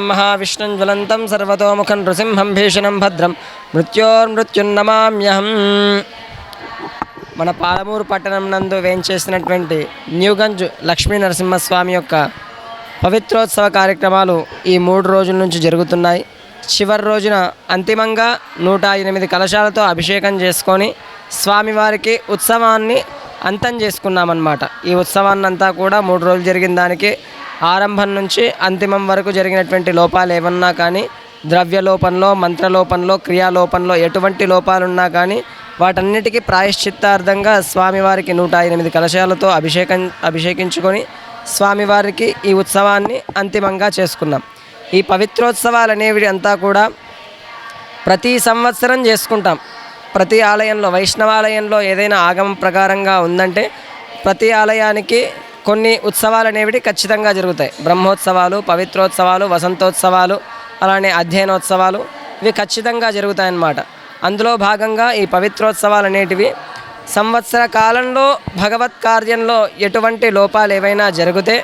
మహావిష్ణుం జ్వలంతం సర్వతోముఖం నృసింహం భీషణం భద్రం మృత్యోర్మృత్యున్నమామ్యహం. మన పాలమూరు పట్టణం నందు వేంచేసినటువంటి న్యూగంజ్ లక్ష్మీ నరసింహస్వామి యొక్క పవిత్రోత్సవ కార్యక్రమాలు ఈ 3 రోజుల నుంచి జరుగుతున్నాయి. చివరి రోజున అంతిమంగా 108 కలశాలతో అభిషేకం చేసుకొని స్వామివారికి ఉత్సవాన్ని అంతం చేసుకున్నామన్నమాట. ఈ ఉత్సవాన్నంతా కూడా 3 రోజులు జరిగిన దానికి ఆరంభం నుంచి అంతిమం వరకు జరిగినటువంటి లోపాలు ఏమన్నా కానీ, ద్రవ్యలోపంలో, మంత్రలోపంలో, క్రియాలోపంలో ఎటువంటి లోపాలున్నా కానీ వాటన్నిటికీ ప్రాయశ్చిత్తార్థంగా స్వామివారికి 108 కలశాలతో అభిషేకించుకొని స్వామివారికి ఈ ఉత్సవాన్ని అంతిమంగా చేసుకున్నాం. ఈ పవిత్రోత్సవాలు అనేవి అంతా కూడా ప్రతి సంవత్సరం చేసుకుంటాం. ప్రతి ఆలయంలో, వైష్ణవాలయంలో ఏదైనా ఆగమం ప్రకారంగా ఉందంటే ప్రతి ఆలయానికి కొన్ని ఉత్సవాలు అనేవి ఖచ్చితంగా జరుగుతాయి. బ్రహ్మోత్సవాలు, పవిత్రోత్సవాలు, వసంతోత్సవాలు, అలానే అధ్యయనోత్సవాలు ఇవి ఖచ్చితంగా జరుగుతాయన్నమాట. అందులో భాగంగా ఈ పవిత్రోత్సవాలు అనేటివి సంవత్సర కాలంలో భగవత్ కార్యంలో ఎటువంటి లోపాలు ఏవైనా జరిగితే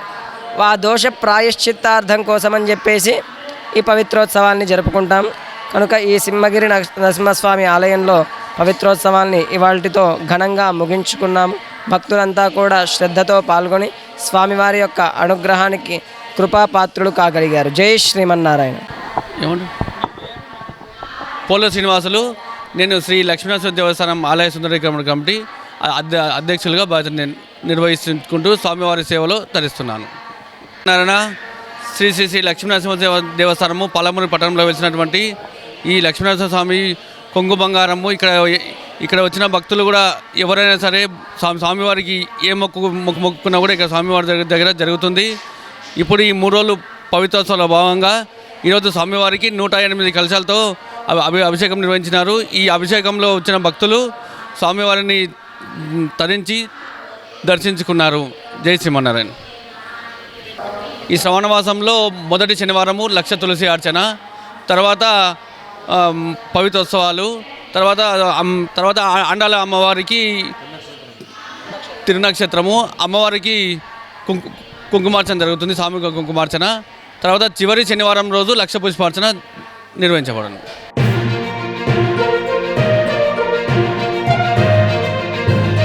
ఆ దోష ప్రాయశ్చిత్తార్థం కోసమని చెప్పేసి ఈ పవిత్రోత్సవాల్ని జరుపుకుంటాం. కనుక ఈ సింహగిరి నరసింహస్వామి ఆలయంలో పవిత్రోత్సవాల్ని ఇవాల్టితో ఘనంగా ముగించుకున్నాము. భక్తులంతా కూడా శ్రద్ధతో పాల్గొని స్వామివారి యొక్క అనుగ్రహానికి కృపాపాత్రులు కాగలిగారు. జై శ్రీమన్నారాయణ. పోల శ్రీనివాసులు. నేను శ్రీ లక్ష్మీనరసింహ దేవస్థానం ఆలయ సుందరీకరణ కమిటీ అధ్యక్షులుగా బాధ్యత నిర్వహించుకుంటూ స్వామివారి సేవలో తరిస్తున్నాను. నారాయణ శ్రీ శ్రీ శ్రీ లక్ష్మీనరసింహ దేవస్థానము పాలమూరు పట్టణంలో వెలిసినటువంటి ఈ లక్ష్మీనరసింహ స్వామి కొంగు బంగారము ఇక్కడ వచ్చిన భక్తులు కూడా ఎవరైనా సరే స్వామివారికి ఏ మొక్కుకున్నా కూడా ఇక్కడ స్వామివారి దగ్గర జరుగుతుంది. ఇప్పుడు ఈ 3 రోజులు పవిత్రోత్సవంలో భాగంగా ఈరోజు స్వామివారికి 108 కలశాలతో అభిషేకం నిర్వహించినారు. ఈ అభిషేకంలో వచ్చిన భక్తులు స్వామివారిని తరించి దర్శించుకున్నారు. జై శ్రీమన్నారాయణ. ఈ శ్రవణమాసంలో మొదటి శనివారము లక్ష తులసి అర్చన, తర్వాత పవిత్రోత్సవాలు, తర్వాత అండాల అమ్మవారికి తిరునక్షత్రము, అమ్మవారికి కుంకుమార్చన జరుగుతుంది, సామూహిక కుంకుమార్చన. తర్వాత చివరి శనివారం రోజు లక్ష పుష్పార్చన నిర్వహించబడను.